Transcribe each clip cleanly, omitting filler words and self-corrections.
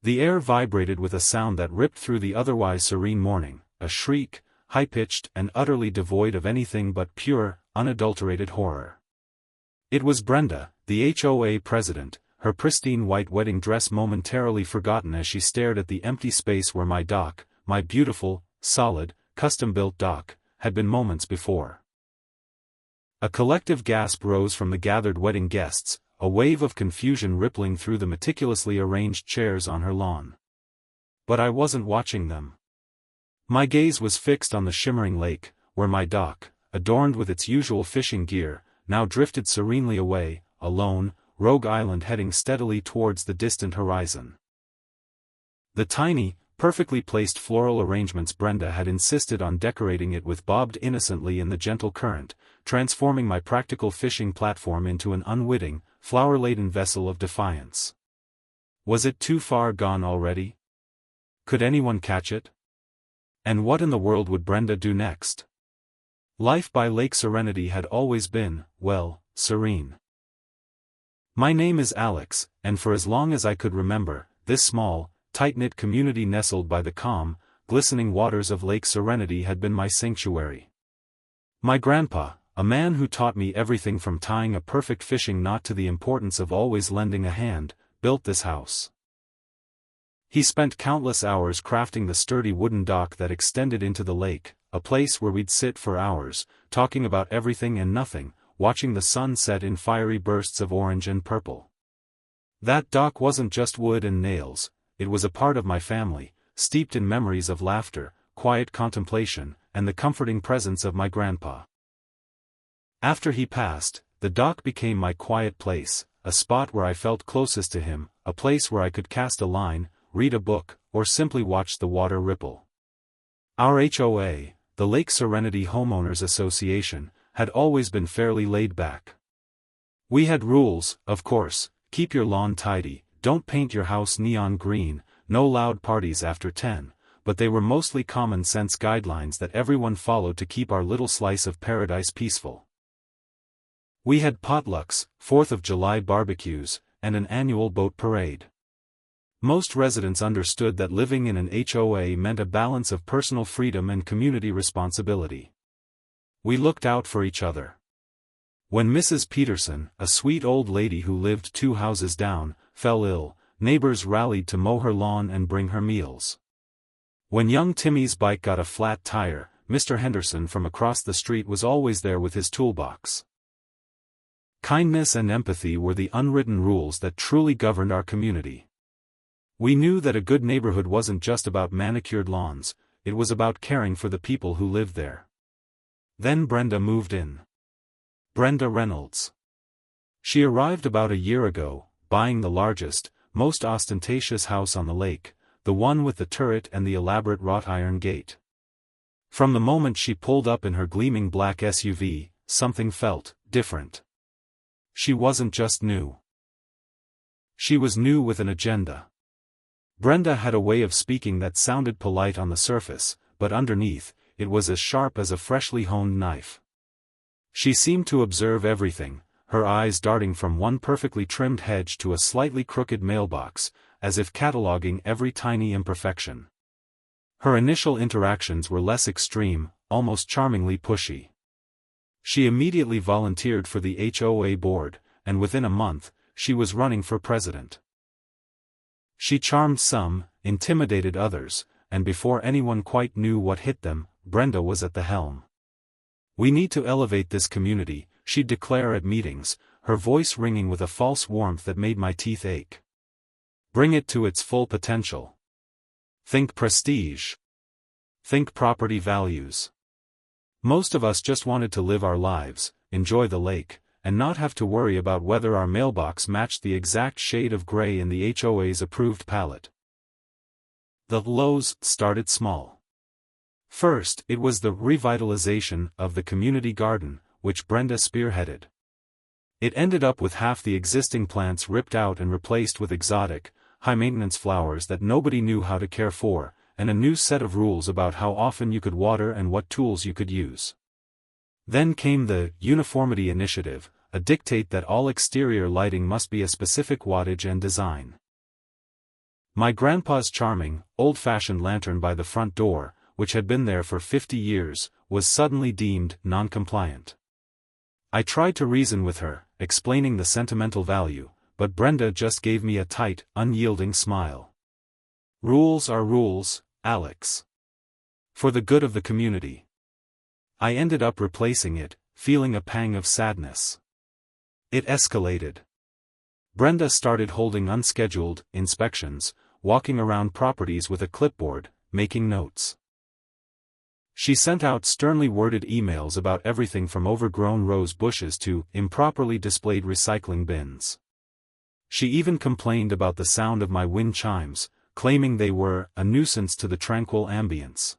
The air vibrated with a sound that ripped through the otherwise serene morning, a shriek, high-pitched and utterly devoid of anything but pure, unadulterated horror. It was Brenda, the HOA president, her pristine white wedding dress momentarily forgotten as she stared at the empty space where my dock, my beautiful, solid, custom-built dock, had been moments before. A collective gasp rose from the gathered wedding guests, a wave of confusion rippling through the meticulously arranged chairs on her lawn. But I wasn't watching them. My gaze was fixed on the shimmering lake, where my dock, adorned with its usual fishing gear, now drifted serenely away, a lone, rogue island heading steadily towards the distant horizon. The tiny, perfectly placed floral arrangements Brenda had insisted on decorating it with bobbed innocently in the gentle current, transforming my practical fishing platform into an unwitting, flower-laden vessel of defiance. Was it too far gone already? Could anyone catch it? And what in the world would Brenda do next? Life by Lake Serenity had always been, well, serene. My name is Alex, and for as long as I could remember, this small, tight-knit community nestled by the calm, glistening waters of Lake Serenity had been my sanctuary. My grandpa, a man who taught me everything from tying a perfect fishing knot to the importance of always lending a hand, built this house. He spent countless hours crafting the sturdy wooden dock that extended into the lake, a place where we'd sit for hours, talking about everything and nothing, watching the sun set in fiery bursts of orange and purple. That dock wasn't just wood and nails, it was a part of my family, steeped in memories of laughter, quiet contemplation, and the comforting presence of my grandpa. After he passed, the dock became my quiet place, a spot where I felt closest to him, a place where I could cast a line, read a book, or simply watch the water ripple. Our HOA, the Lake Serenity Homeowners Association, had always been fairly laid back. We had rules, of course: keep your lawn tidy, don't paint your house neon green, no loud parties after 10, but they were mostly common sense guidelines that everyone followed to keep our little slice of paradise peaceful. We had potlucks, 4th of July barbecues, and an annual boat parade. Most residents understood that living in an HOA meant a balance of personal freedom and community responsibility. We looked out for each other. When Mrs. Peterson, a sweet old lady who lived 2 houses down, fell ill, neighbors rallied to mow her lawn and bring her meals. When young Timmy's bike got a flat tire, Mr. Henderson from across the street was always there with his toolbox. Kindness and empathy were the unwritten rules that truly governed our community. We knew that a good neighborhood wasn't just about manicured lawns, it was about caring for the people who lived there. Then Brenda moved in. Brenda Reynolds. She arrived about a year ago, buying the largest, most ostentatious house on the lake, the one with the turret and the elaborate wrought iron gate. From the moment she pulled up in her gleaming black SUV, something felt different. She wasn't just new. She was new with an agenda. Brenda had a way of speaking that sounded polite on the surface, but underneath, it was as sharp as a freshly honed knife. She seemed to observe everything, her eyes darting from one perfectly trimmed hedge to a slightly crooked mailbox, as if cataloging every tiny imperfection. Her initial interactions were less extreme, almost charmingly pushy. She immediately volunteered for the HOA board, and within a month, she was running for president. She charmed some, intimidated others, and before anyone quite knew what hit them, Brenda was at the helm. "We need to elevate this community," she'd declare at meetings, her voice ringing with a false warmth that made my teeth ache. "Bring it to its full potential. Think prestige. Think property values." Most of us just wanted to live our lives, enjoy the lake, and not have to worry about whether our mailbox matched the exact shade of gray in the HOA's approved palette. The lows started small. First, it was the revitalization of the community garden, which Brenda spearheaded. It ended up with half the existing plants ripped out and replaced with exotic, high-maintenance flowers that nobody knew how to care for, and a new set of rules about how often you could water and what tools you could use. Then came the Uniformity Initiative, a dictate that all exterior lighting must be a specific wattage and design. My grandpa's charming, old-fashioned lantern by the front door, which had been there for 50 years, was suddenly deemed non-compliant. I tried to reason with her, explaining the sentimental value, but Brenda just gave me a tight, unyielding smile. Rules are rules, Alex. For the good of the community. I ended up replacing it, feeling a pang of sadness. It escalated. Brenda started holding unscheduled inspections, walking around properties with a clipboard, making notes. She sent out sternly worded emails about everything from overgrown rose bushes to improperly displayed recycling bins. She even complained about the sound of my wind chimes, claiming they were a nuisance to the tranquil ambience.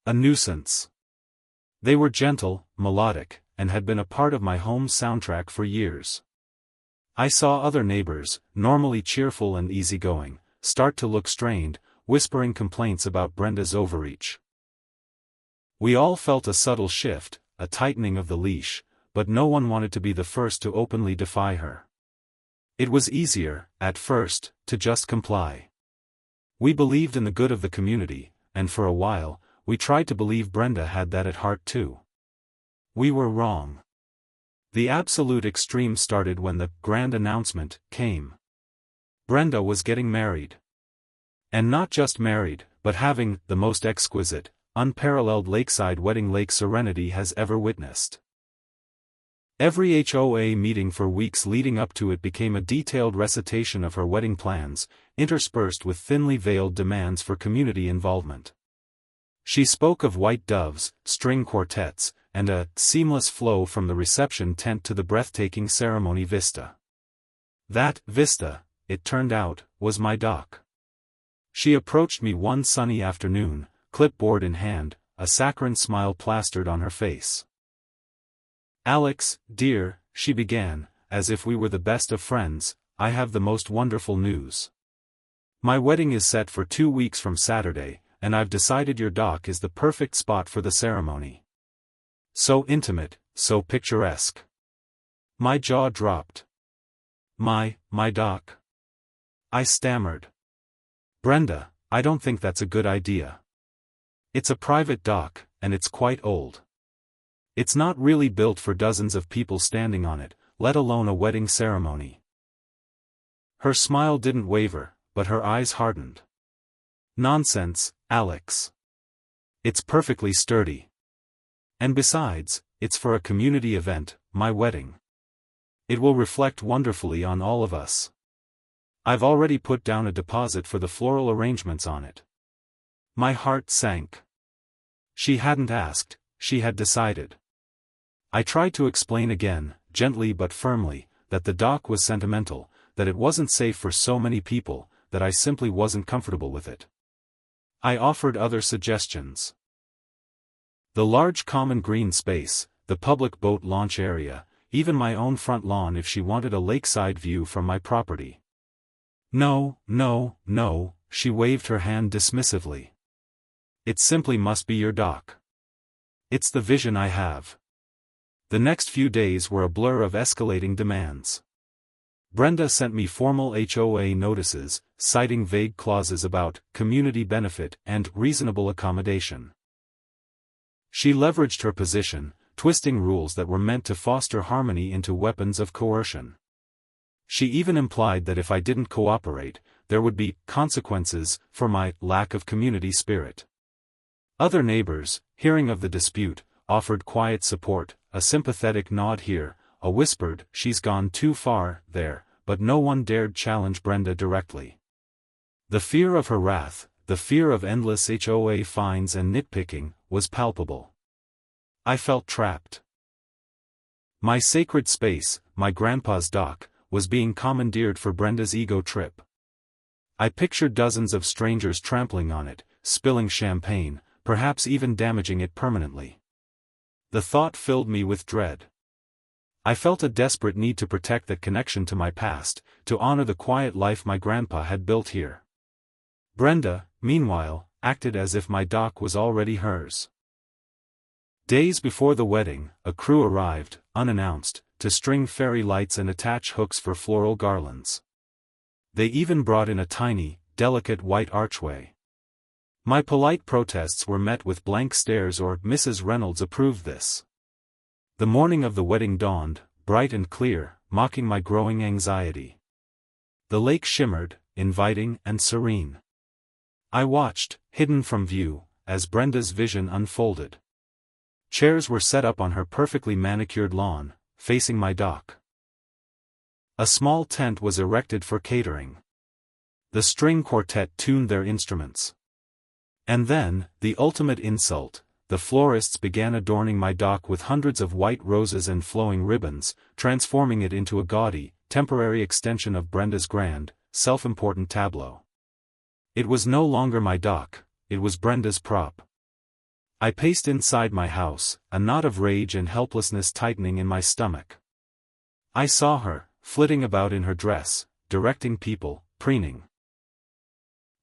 A nuisance. They were gentle, melodic, and had been a part of my home's soundtrack for years. I saw other neighbors, normally cheerful and easygoing, start to look strained, whispering complaints about Brenda's overreach. We all felt a subtle shift, a tightening of the leash, but no one wanted to be the first to openly defy her. It was easier, at first, to just comply. We believed in the good of the community, and for a while, we tried to believe Brenda had that at heart too. We were wrong. The absolute extreme started when the grand announcement came. Brenda was getting married. And not just married, but having the most exquisite, unparalleled lakeside wedding Lake Serenity has ever witnessed. Every HOA meeting for weeks leading up to it became a detailed recitation of her wedding plans, interspersed with thinly veiled demands for community involvement. She spoke of white doves, string quartets, and a seamless flow from the reception tent to the breathtaking ceremony vista. That vista, it turned out, was my dock. She approached me one sunny afternoon, clipboard in hand, a saccharine smile plastered on her face. "Alex, dear," she began, as if we were the best of friends, "I have the most wonderful news. My wedding is set for 2 weeks from Saturday, and I've decided your dock is the perfect spot for the ceremony. So intimate, so picturesque." My jaw dropped. My dock. I stammered. "Brenda, I don't think that's a good idea. It's a private dock, and it's quite old. It's not really built for dozens of people standing on it, let alone a wedding ceremony." Her smile didn't waver, but her eyes hardened. "Nonsense, Alex. It's perfectly sturdy. And besides, it's for a community event, my wedding. It will reflect wonderfully on all of us. I've already put down a deposit for the floral arrangements on it." My heart sank. She hadn't asked, she had decided. I tried to explain again, gently but firmly, that the dock was sentimental, that it wasn't safe for so many people, that I simply wasn't comfortable with it. I offered other suggestions. The large common green space, the public boat launch area, even my own front lawn if she wanted a lakeside view from my property. "No, no, no," she waved her hand dismissively. "It simply must be your dock. It's the vision I have." The next few days were a blur of escalating demands. Brenda sent me formal HOA notices, citing vague clauses about community benefit and reasonable accommodation. She leveraged her position, twisting rules that were meant to foster harmony into weapons of coercion. She even implied that if I didn't cooperate, there would be consequences for my lack of community spirit. Other neighbors, hearing of the dispute, offered quiet support, a sympathetic nod here, a whispered, "She's gone too far," there, but no one dared challenge Brenda directly. The fear of her wrath, the fear of endless HOA fines and nitpicking, was palpable. I felt trapped. My sacred space, my grandpa's dock, was being commandeered for Brenda's ego trip. I pictured dozens of strangers trampling on it, spilling champagne, perhaps even damaging it permanently. The thought filled me with dread. I felt a desperate need to protect that connection to my past, to honor the quiet life my grandpa had built here. Brenda, meanwhile, acted as if my dock was already hers. Days before the wedding, a crew arrived, unannounced, to string fairy lights and attach hooks for floral garlands. They even brought in a tiny, delicate white archway. My polite protests were met with blank stares or "Mrs. Reynolds approved this." The morning of the wedding dawned, bright and clear, mocking my growing anxiety. The lake shimmered, inviting and serene. I watched, hidden from view, as Brenda's vision unfolded. Chairs were set up on her perfectly manicured lawn, facing my dock. A small tent was erected for catering. The string quartet tuned their instruments. And then, the ultimate insult, the florists began adorning my dock with hundreds of white roses and flowing ribbons, transforming it into a gaudy, temporary extension of Brenda's grand, self-important tableau. It was no longer my dock, it was Brenda's prop. I paced inside my house, a knot of rage and helplessness tightening in my stomach. I saw her, flitting about in her dress, directing people, preening.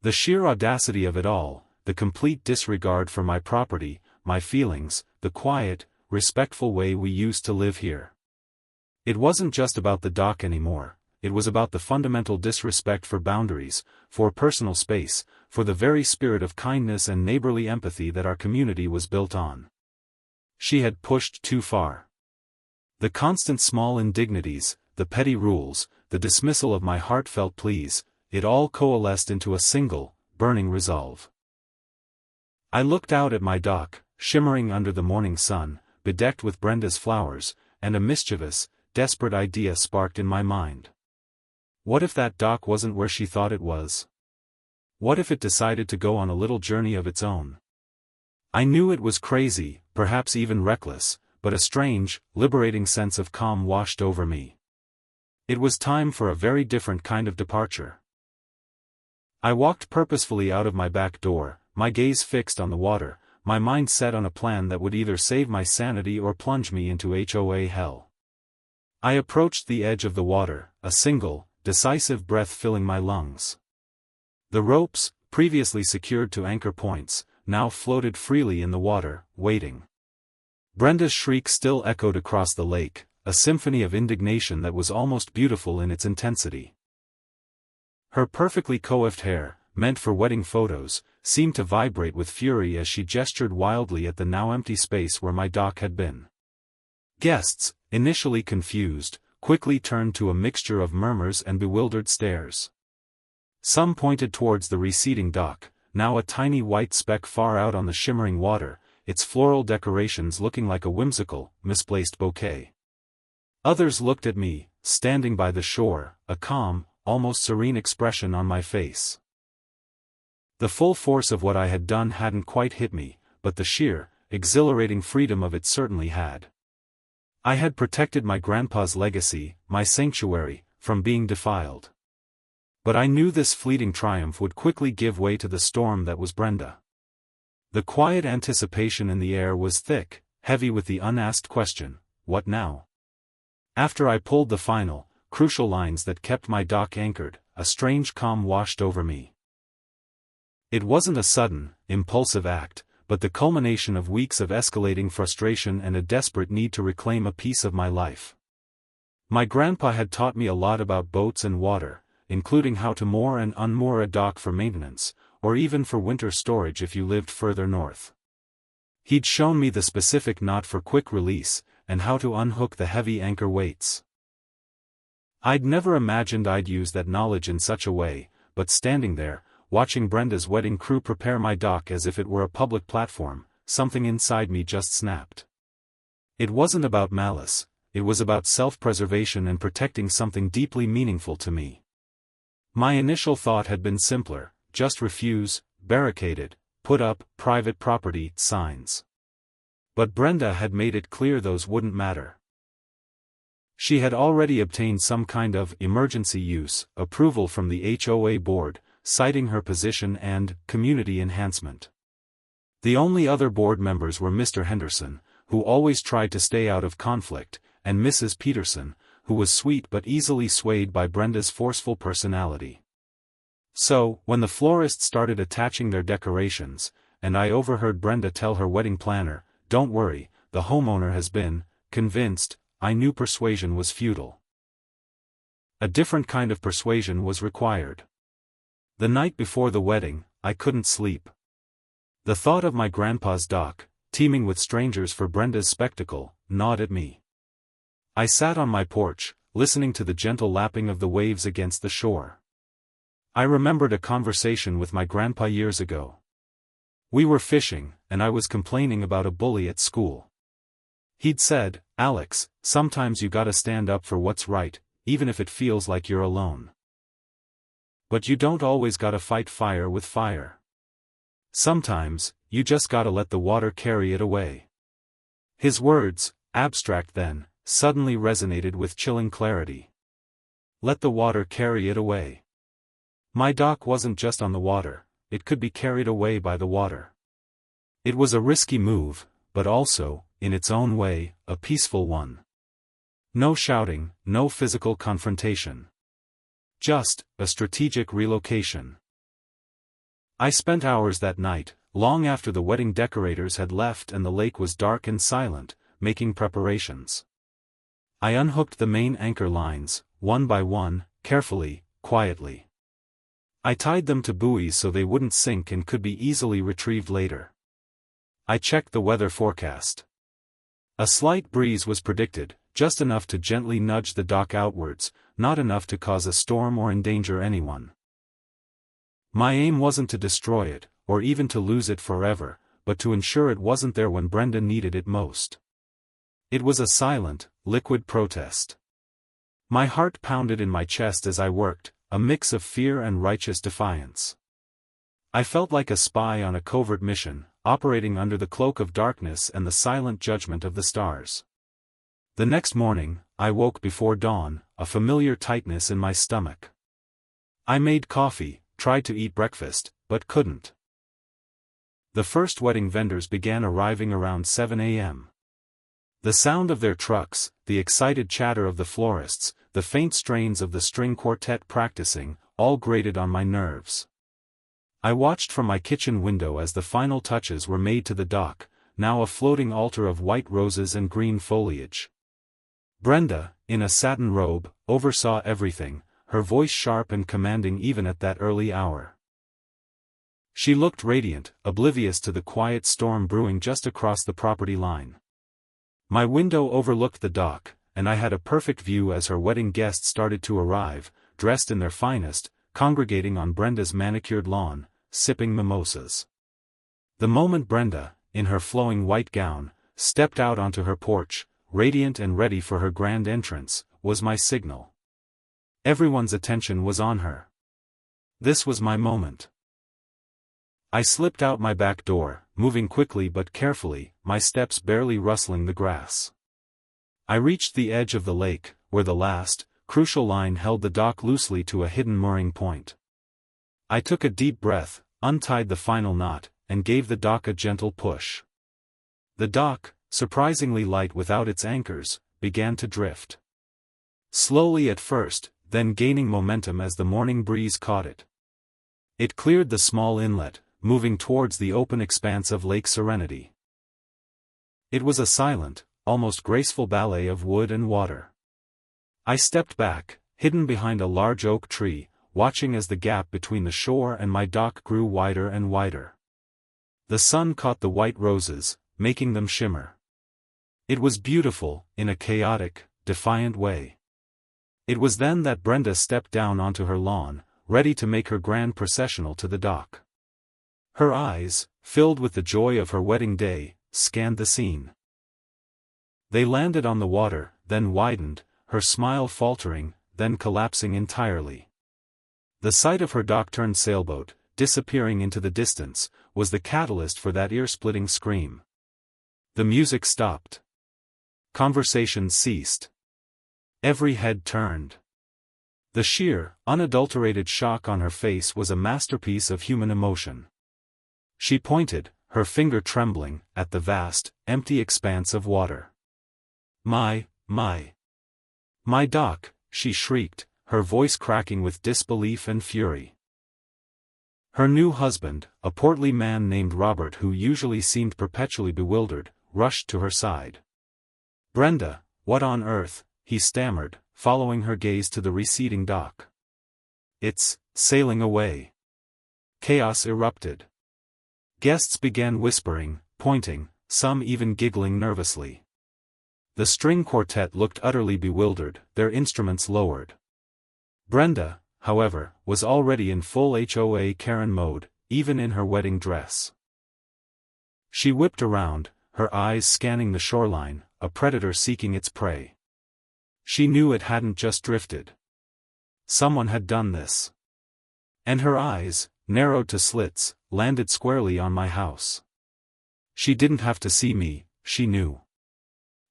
The sheer audacity of it all, the complete disregard for my property, my feelings, the quiet, respectful way we used to live here. It wasn't just about the dock anymore, it was about the fundamental disrespect for boundaries, for personal space, for the very spirit of kindness and neighborly empathy that our community was built on. She had pushed too far. The constant small indignities, the petty rules, the dismissal of my heartfelt pleas, it all coalesced into a single, burning resolve. I looked out at my dock, shimmering under the morning sun, bedecked with Brenda's flowers, and a mischievous, desperate idea sparked in my mind. What if that dock wasn't where she thought it was? What if it decided to go on a little journey of its own? I knew it was crazy, perhaps even reckless, but a strange, liberating sense of calm washed over me. It was time for a very different kind of departure. I walked purposefully out of my back door, my gaze fixed on the water, my mind set on a plan that would either save my sanity or plunge me into HOA hell. I approached the edge of the water, a single, decisive breath filling my lungs. The ropes, previously secured to anchor points, now floated freely in the water, waiting. Brenda's shriek still echoed across the lake, a symphony of indignation that was almost beautiful in its intensity. Her perfectly coiffed hair, meant for wedding photos, seemed to vibrate with fury as she gestured wildly at the now empty space where my dock had been. Guests, initially confused, quickly turned to a mixture of murmurs and bewildered stares. Some pointed towards the receding dock, now a tiny white speck far out on the shimmering water, its floral decorations looking like a whimsical, misplaced bouquet. Others looked at me, standing by the shore, a calm, almost serene expression on my face. The full force of what I had done hadn't quite hit me, but the sheer, exhilarating freedom of it certainly had. I had protected my grandpa's legacy, my sanctuary, from being defiled. But I knew this fleeting triumph would quickly give way to the storm that was Brenda. The quiet anticipation in the air was thick, heavy with the unasked question, what now? After I pulled the final, crucial lines that kept my dock anchored, a strange calm washed over me. It wasn't a sudden, impulsive act, but the culmination of weeks of escalating frustration and a desperate need to reclaim a piece of my life. My grandpa had taught me a lot about boats and water, including how to moor and unmoor a dock for maintenance, or even for winter storage if you lived further north. He'd shown me the specific knot for quick release, and how to unhook the heavy anchor weights. I'd never imagined I'd use that knowledge in such a way, but standing there, watching Brenda's wedding crew prepare my dock as if it were a public platform, something inside me just snapped. It wasn't about malice, it was about self-preservation and protecting something deeply meaningful to me. My initial thought had been simpler, just refuse, barricaded, put up private property signs. But Brenda had made it clear those wouldn't matter. She had already obtained some kind of emergency use approval from the HOA board, citing her position and community enhancement. The only other board members were Mr. Henderson, who always tried to stay out of conflict, and Mrs. Peterson, who was sweet but easily swayed by Brenda's forceful personality. So, when the florists started attaching their decorations, and I overheard Brenda tell her wedding planner, "Don't worry, the homeowner has been convinced," I knew persuasion was futile. A different kind of persuasion was required. The night before the wedding, I couldn't sleep. The thought of my grandpa's dock, teeming with strangers for Brenda's spectacle, gnawed at me. I sat on my porch, listening to the gentle lapping of the waves against the shore. I remembered a conversation with my grandpa years ago. We were fishing, and I was complaining about a bully at school. He'd said, "Alex, sometimes you gotta stand up for what's right, even if it feels like you're alone. But you don't always gotta fight fire with fire. Sometimes, you just gotta let the water carry it away." His words, abstract then, suddenly resonated with chilling clarity. Let the water carry it away. My dock wasn't just on the water, it could be carried away by the water. It was a risky move, but also, in its own way, a peaceful one. No shouting, no physical confrontation. Just, a strategic relocation. I spent hours that night, long after the wedding decorators had left and the lake was dark and silent, making preparations. I unhooked the main anchor lines, one by one, carefully, quietly. I tied them to buoys so they wouldn't sink and could be easily retrieved later. I checked the weather forecast. A slight breeze was predicted, just enough to gently nudge the dock outwards, not enough to cause a storm or endanger anyone. My aim wasn't to destroy it, or even to lose it forever, but to ensure it wasn't there when Brenda needed it most. It was a silent, liquid protest. My heart pounded in my chest as I worked, a mix of fear and righteous defiance. I felt like a spy on a covert mission, operating under the cloak of darkness and the silent judgment of the stars. The next morning, I woke before dawn, a familiar tightness in my stomach. I made coffee, tried to eat breakfast, but couldn't. The first wedding vendors began arriving around 7 a.m. The sound of their trucks, the excited chatter of the florists, the faint strains of the string quartet practicing, all grated on my nerves. I watched from my kitchen window as the final touches were made to the dock, now a floating altar of white roses and green foliage. Brenda, in a satin robe, oversaw everything, her voice sharp and commanding even at that early hour. She looked radiant, oblivious to the quiet storm brewing just across the property line. My window overlooked the dock, and I had a perfect view as her wedding guests started to arrive, dressed in their finest, congregating on Brenda's manicured lawn, sipping mimosas. The moment Brenda, in her flowing white gown, stepped out onto her porch, radiant and ready for her grand entrance, was my signal. Everyone's attention was on her. This was my moment. I slipped out my back door, moving quickly but carefully, my steps barely rustling the grass. I reached the edge of the lake, where the last, crucial line held the dock loosely to a hidden mooring point. I took a deep breath, untied the final knot, and gave the dock a gentle push. The dock, surprisingly light without its anchors, began to drift. Slowly at first, then gaining momentum as the morning breeze caught it. It cleared the small inlet, moving towards the open expanse of Lake Serenity. It was a silent, almost graceful ballet of wood and water. I stepped back, hidden behind a large oak tree, watching as the gap between the shore and my dock grew wider and wider. The sun caught the white roses, making them shimmer. It was beautiful, in a chaotic, defiant way. It was then that Brenda stepped down onto her lawn, ready to make her grand processional to the dock. Her eyes, filled with the joy of her wedding day, scanned the scene. They landed on the water, then widened, her smile faltering, then collapsing entirely. The sight of her dock-turned sailboat, disappearing into the distance, was the catalyst for that ear-splitting scream. The music stopped. Conversation ceased. Every head turned. The sheer, unadulterated shock on her face was a masterpiece of human emotion. She pointed, her finger trembling, at the vast, empty expanse of water. My dock, she shrieked, her voice cracking with disbelief and fury. Her new husband, a portly man named Robert who usually seemed perpetually bewildered, rushed to her side. "Brenda, what on earth?" he stammered, following her gaze to the receding dock. "It's sailing away." chaos erupted. Guests began whispering, pointing, some even giggling nervously. The string quartet looked utterly bewildered, their instruments lowered. Brenda, however, was already in full HOA Karen mode, even in her wedding dress. She whipped around, her eyes scanning the shoreline, a predator seeking its prey. She knew it hadn't just drifted. Someone had done this. And her eyes, narrowed to slits, landed squarely on my house. She didn't have to see me, she knew.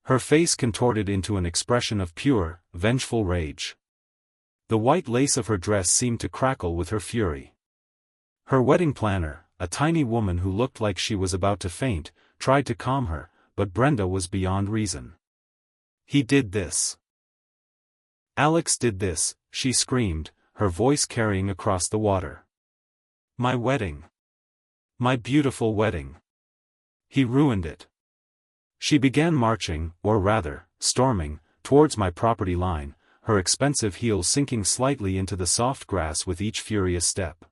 Her face contorted into an expression of pure, vengeful rage. The white lace of her dress seemed to crackle with her fury. Her wedding planner, a tiny woman who looked like she was about to faint, tried to calm her, but Brenda was beyond reason. He did this. Alex did this, she screamed, her voice carrying across the water. My wedding. My beautiful wedding. He ruined it. She began marching, or rather, storming, towards my property line, her expensive heels sinking slightly into the soft grass with each furious step.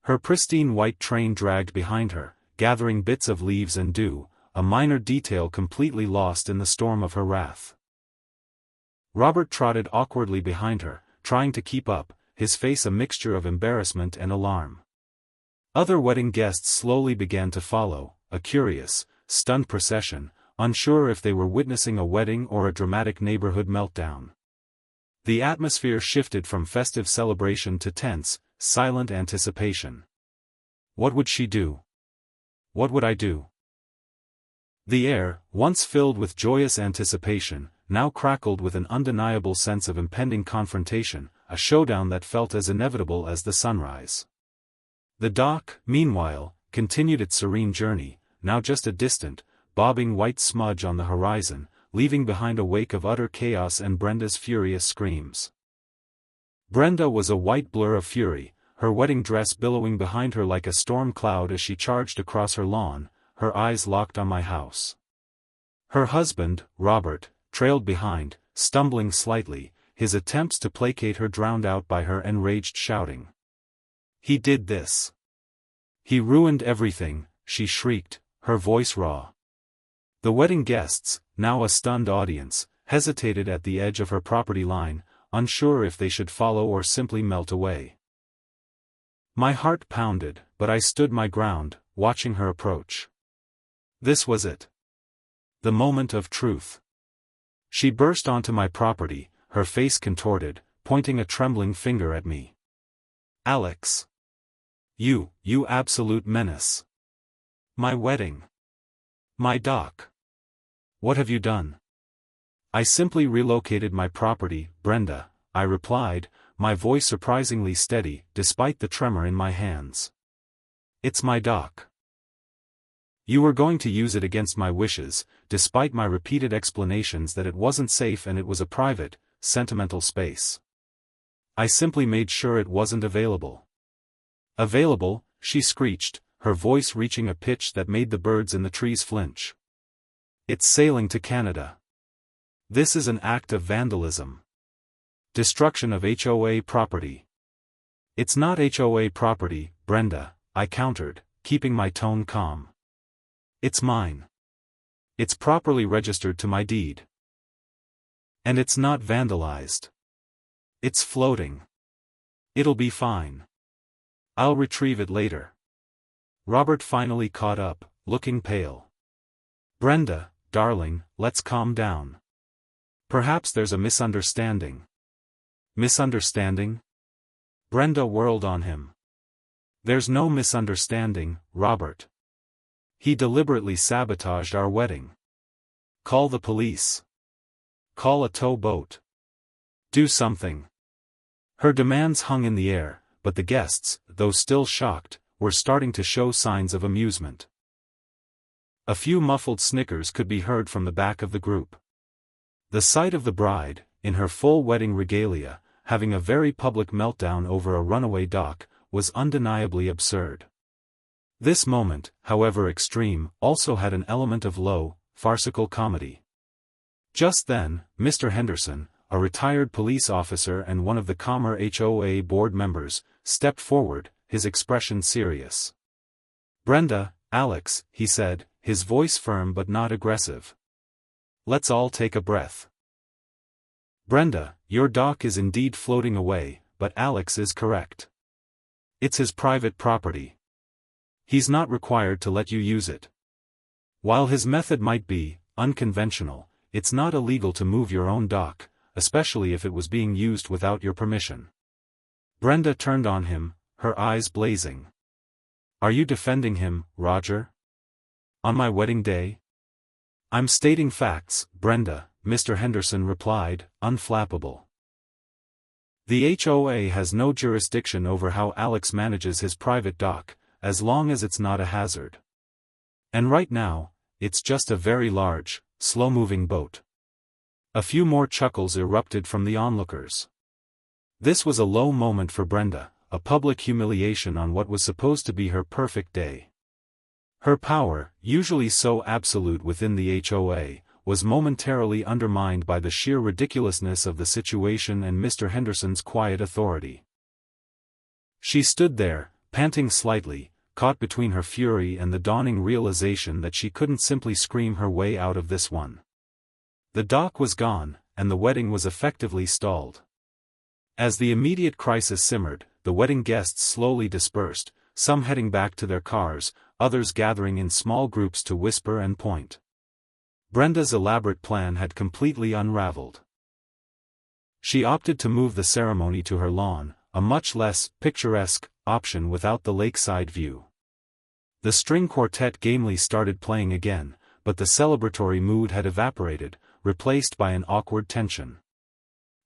Her pristine white train dragged behind her, gathering bits of leaves and dew, a minor detail completely lost in the storm of her wrath. Robert trotted awkwardly behind her, trying to keep up, his face a mixture of embarrassment and alarm. Other wedding guests slowly began to follow, a curious, stunned procession, unsure if they were witnessing a wedding or a dramatic neighborhood meltdown. The atmosphere shifted from festive celebration to tense, silent anticipation. What would she do? What would I do? The air, once filled with joyous anticipation, now crackled with an undeniable sense of impending confrontation, a showdown that felt as inevitable as the sunrise. The dock, meanwhile, continued its serene journey, now just a distant, bobbing white smudge on the horizon, leaving behind a wake of utter chaos and Brenda's furious screams. Brenda was a white blur of fury, her wedding dress billowing behind her like a storm cloud as she charged across her lawn, her eyes locked on my house. Her husband, Robert, trailed behind, stumbling slightly, his attempts to placate her drowned out by her enraged shouting. He did this. He ruined everything, she shrieked, her voice raw. The wedding guests, now a stunned audience, hesitated at the edge of her property line, unsure if they should follow or simply melt away. My heart pounded, but I stood my ground, watching her approach. This was it. The moment of truth. She burst onto my property, her face contorted, pointing a trembling finger at me. Alex. You absolute menace. My wedding. My dock. What have you done? I simply relocated my property, Brenda, I replied, my voice surprisingly steady, despite the tremor in my hands. It's my dock. You were going to use it against my wishes, despite my repeated explanations that it wasn't safe and it was a private, sentimental space. I simply made sure it wasn't available. Available, she screeched, her voice reaching a pitch that made the birds in the trees flinch. It's sailing to Canada. This is an act of vandalism. Destruction of HOA property. It's not HOA property, Brenda, I countered, keeping my tone calm. It's mine. It's properly registered to my deed. And it's not vandalized. It's floating. It'll be fine. I'll retrieve it later. Robert finally caught up, looking pale. Brenda, darling, let's calm down. Perhaps there's a misunderstanding. Misunderstanding? Brenda whirled on him. There's no misunderstanding, Robert. He deliberately sabotaged our wedding. Call the police. Call a tow boat. Do something. Her demands hung in the air, but the guests, though still shocked, were starting to show signs of amusement. A few muffled snickers could be heard from the back of the group. The sight of the bride, in her full wedding regalia, having a very public meltdown over a runaway dock, was undeniably absurd. This moment, however extreme, also had an element of low, farcical comedy. Just then, Mr. Henderson, a retired police officer and one of the calmer HOA board members, stepped forward, his expression serious. "Brenda, Alex," he said, his voice firm but not aggressive. "Let's all take a breath. Brenda, your dock is indeed floating away, but Alex is correct. It's his private property. He's not required to let you use it. While his method might be unconventional, it's not illegal to move your own dock, especially if it was being used without your permission." Brenda turned on him, her eyes blazing. "Are you defending him, Roger? On my wedding day?" "I'm stating facts, Brenda," Mr. Henderson replied, unflappable. "The HOA has no jurisdiction over how Alex manages his private dock, as long as it's not a hazard. And right now, it's just a very large, slow-moving boat." A few more chuckles erupted from the onlookers. This was a low moment for Brenda, a public humiliation on what was supposed to be her perfect day. Her power, usually so absolute within the HOA, was momentarily undermined by the sheer ridiculousness of the situation and Mr. Henderson's quiet authority. She stood there, panting slightly, caught between her fury and the dawning realization that she couldn't simply scream her way out of this one. The dock was gone, and the wedding was effectively stalled. As the immediate crisis simmered, the wedding guests slowly dispersed, some heading back to their cars, others gathering in small groups to whisper and point. Brenda's elaborate plan had completely unraveled. She opted to move the ceremony to her lawn, a much less picturesque option without the lakeside view. The string quartet gamely started playing again, but the celebratory mood had evaporated, replaced by an awkward tension.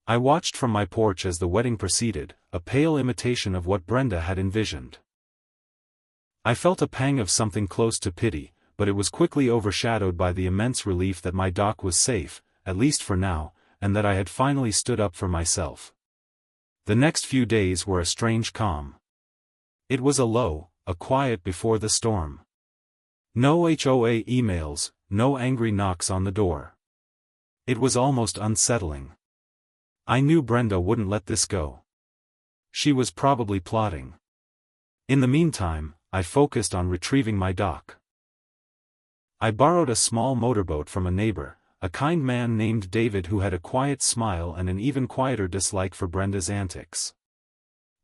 I watched from my porch as the wedding proceeded, a pale imitation of what Brenda had envisioned. I felt a pang of something close to pity, but it was quickly overshadowed by the immense relief that my dock was safe, at least for now, and that I had finally stood up for myself. The next few days were a strange calm. It was a quiet before the storm. No HOA emails, no angry knocks on the door. It was almost unsettling. I knew Brenda wouldn't let this go. She was probably plotting. In the meantime, I focused on retrieving my dock. I borrowed a small motorboat from a neighbor, a kind man named David who had a quiet smile and an even quieter dislike for Brenda's antics.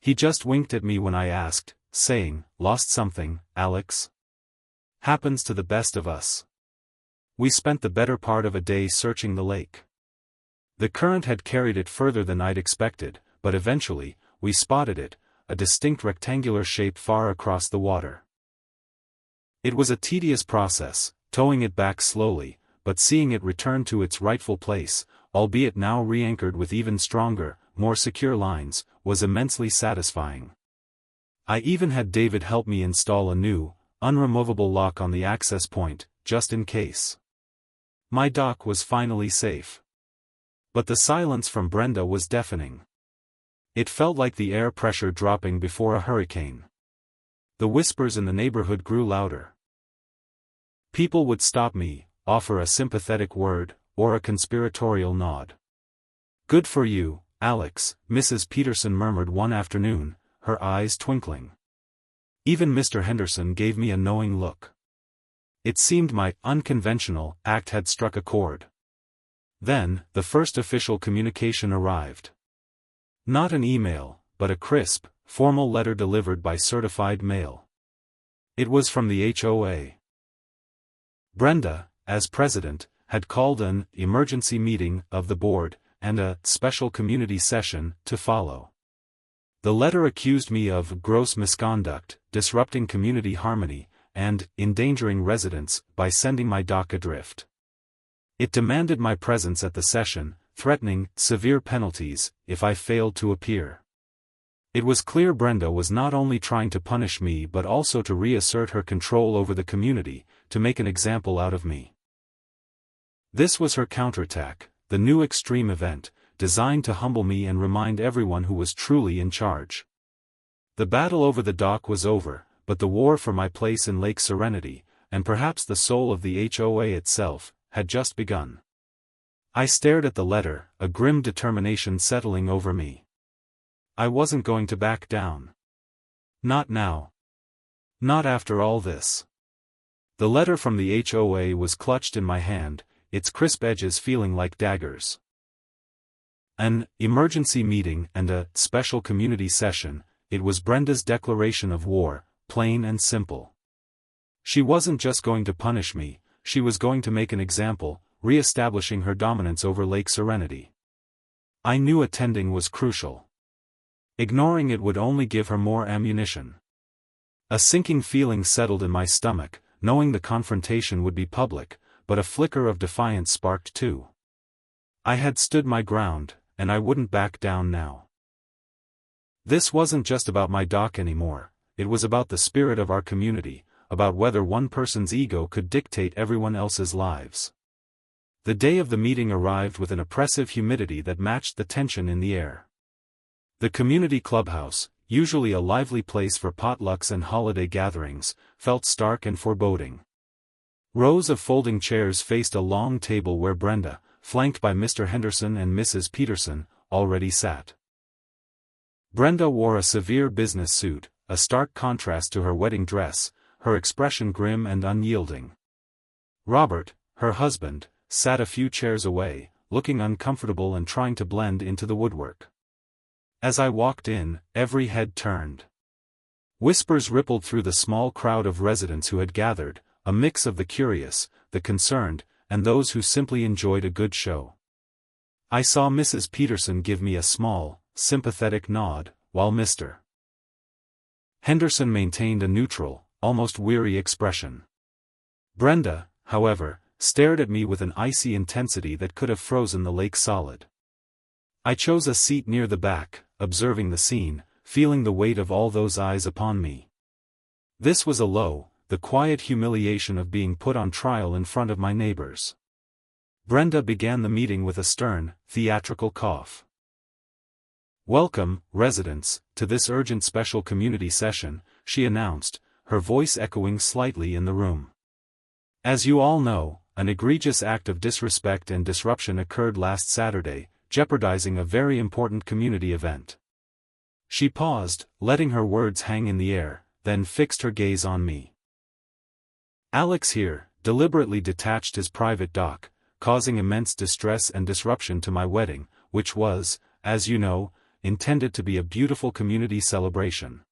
He just winked at me when I asked, saying, "Lost something, Alex?" "Happens to the best of us." We spent the better part of a day searching the lake. The current had carried it further than I'd expected, but eventually, we spotted it, a distinct rectangular shape far across the water. It was a tedious process, towing it back slowly, but seeing it return to its rightful place, albeit now re-anchored with even stronger, more secure lines, was immensely satisfying. I even had David help me install a new, unremovable lock on the access point, just in case. My dock was finally safe. But the silence from Brenda was deafening. It felt like the air pressure dropping before a hurricane. The whispers in the neighborhood grew louder. People would stop me, offer a sympathetic word, or a conspiratorial nod. "Good for you, Alex," Mrs. Peterson murmured one afternoon, her eyes twinkling. Even Mr. Henderson gave me a knowing look. It seemed my unconventional act had struck a chord. Then, the first official communication arrived. Not an email, but a crisp, formal letter delivered by certified mail. It was from the HOA. Brenda, as president, had called an emergency meeting of the board, and a special community session to follow. The letter accused me of gross misconduct, disrupting community harmony, and endangering residents by sending my dock adrift. It demanded my presence at the session, threatening severe penalties if I failed to appear. It was clear Brenda was not only trying to punish me but also to reassert her control over the community, to make an example out of me. This was her counterattack, the new extreme event, designed to humble me and remind everyone who was truly in charge. The battle over the dock was over, but the war for my place in Lake Serenity, and perhaps the soul of the HOA itself, had just begun. I stared at the letter, a grim determination settling over me. I wasn't going to back down. Not now. Not after all this. The letter from the HOA was clutched in my hand, its crisp edges feeling like daggers. An emergency meeting and a special community session, it was Brenda's declaration of war, plain and simple. She wasn't just going to punish me, she was going to make an example, re-establishing her dominance over Lake Serenity. I knew attending was crucial. Ignoring it would only give her more ammunition. A sinking feeling settled in my stomach, knowing the confrontation would be public, but a flicker of defiance sparked too. I had stood my ground, and I wouldn't back down now. This wasn't just about my dock anymore, it was about the spirit of our community, about whether one person's ego could dictate everyone else's lives. The day of the meeting arrived with an oppressive humidity that matched the tension in the air. The community clubhouse, usually a lively place for potlucks and holiday gatherings, felt stark and foreboding. Rows of folding chairs faced a long table where Brenda, flanked by Mr. Henderson and Mrs. Peterson, already sat. Brenda wore a severe business suit, a stark contrast to her wedding dress, her expression grim and unyielding. Robert, her husband, sat a few chairs away, looking uncomfortable and trying to blend into the woodwork. As I walked in, every head turned. Whispers rippled through the small crowd of residents who had gathered, a mix of the curious, the concerned, and those who simply enjoyed a good show. I saw Mrs. Peterson give me a small, sympathetic nod, while Mr. Henderson maintained a neutral, almost weary expression. Brenda, however, stared at me with an icy intensity that could have frozen the lake solid. I chose a seat near the back, observing the scene, feeling the weight of all those eyes upon me. This was a low, the quiet humiliation of being put on trial in front of my neighbors. Brenda began the meeting with a stern, theatrical cough. "Welcome, residents, to this urgent special community session," she announced, her voice echoing slightly in the room. "As you all know, an egregious act of disrespect and disruption occurred last Saturday, jeopardizing a very important community event." She paused, letting her words hang in the air, then fixed her gaze on me. Alex here, deliberately detached his private dock, causing immense distress and disruption to my wedding, which was, as you know, intended to be a beautiful community celebration.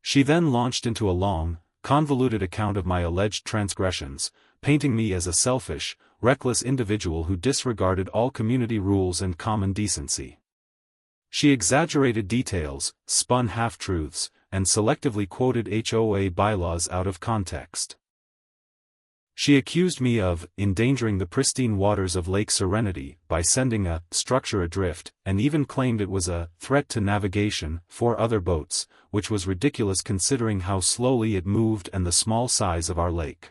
She then launched into a long, convoluted account of my alleged transgressions, painting me as a selfish, reckless individual who disregarded all community rules and common decency. She exaggerated details, spun half-truths, and selectively quoted HOA bylaws out of context. She accused me of endangering the pristine waters of Lake Serenity by sending a structure adrift, and even claimed it was a threat to navigation for other boats, which was ridiculous considering how slowly it moved and the small size of our lake.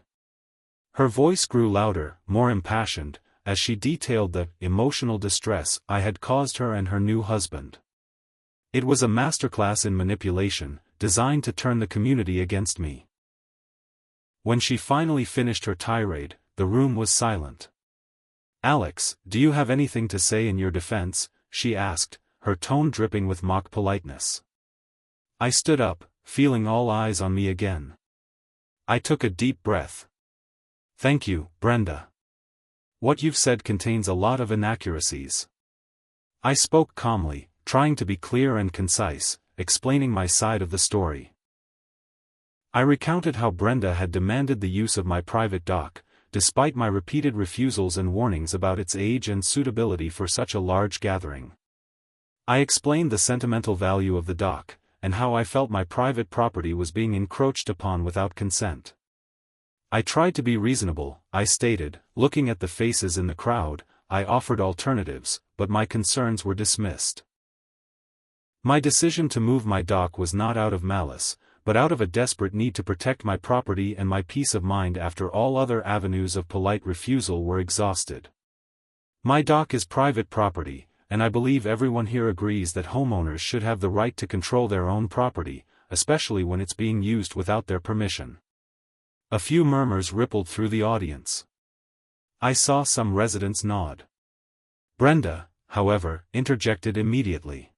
Her voice grew louder, more impassioned, as she detailed the emotional distress I had caused her and her new husband. It was a masterclass in manipulation, designed to turn the community against me. When she finally finished her tirade, the room was silent. "Alex, do you have anything to say in your defense?" she asked, her tone dripping with mock politeness. I stood up, feeling all eyes on me again. I took a deep breath. "Thank you, Brenda. What you've said contains a lot of inaccuracies." I spoke calmly, trying to be clear and concise, explaining my side of the story. I recounted how Brenda had demanded the use of my private dock, despite my repeated refusals and warnings about its age and suitability for such a large gathering. I explained the sentimental value of the dock, and how I felt my private property was being encroached upon without consent. I tried to be reasonable, I stated, looking at the faces in the crowd. I offered alternatives, but my concerns were dismissed. My decision to move my dock was not out of malice, but out of a desperate need to protect my property and my peace of mind after all other avenues of polite refusal were exhausted. My dock is private property, and I believe everyone here agrees that homeowners should have the right to control their own property, especially when it's being used without their permission. A few murmurs rippled through the audience. I saw some residents nod. Brenda, however, interjected immediately.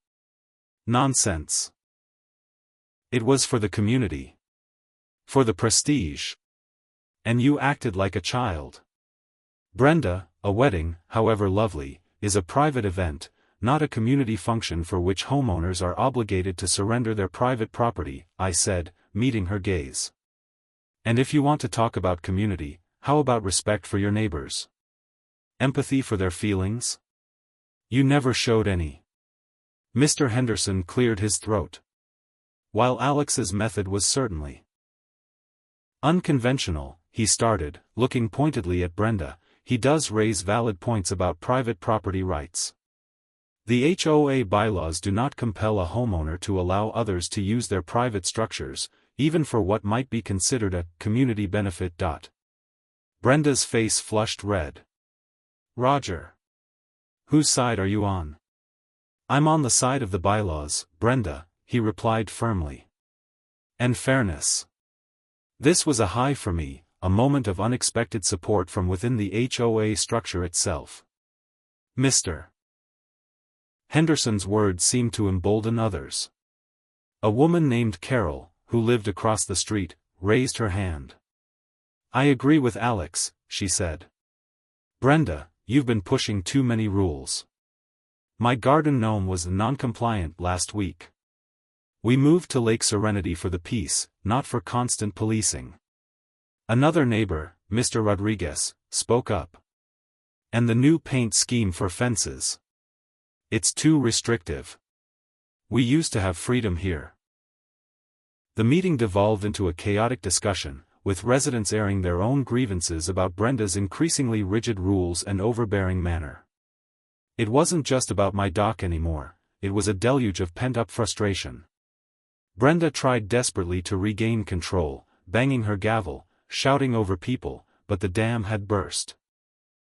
"Nonsense. It was for the community. For the prestige. And you acted like a child. Brenda, a wedding, however lovely, is a private event, not a community function for which homeowners are obligated to surrender their private property, I said, meeting her gaze. And if you want to talk about community, how about respect for your neighbors? Empathy for their feelings? You never showed any. Mr. Henderson cleared his throat. While Alex's method was certainly unconventional, he started, looking pointedly at Brenda, he does raise valid points about private property rights. The HOA bylaws do not compel a homeowner to allow others to use their private structures, even for what might be considered a community benefit. Brenda's face flushed red. Roger. Whose side are you on? I'm on the side of the bylaws, Brenda, he replied firmly. And fairness. This was a high for me, a moment of unexpected support from within the HOA structure itself. Mr. Henderson's words seemed to embolden others. A woman named Carol, who lived across the street, raised her hand. I agree with Alex, she said. Brenda, you've been pushing too many rules. My garden gnome was non-compliant last week. We moved to Lake Serenity for the peace, not for constant policing. Another neighbor, Mr. Rodriguez, spoke up. And the new paint scheme for fences. It's too restrictive. We used to have freedom here. The meeting devolved into a chaotic discussion, with residents airing their own grievances about Brenda's increasingly rigid rules and overbearing manner. It wasn't just about my dock anymore, it was a deluge of pent-up frustration. Brenda tried desperately to regain control, banging her gavel, shouting over people, but the dam had burst.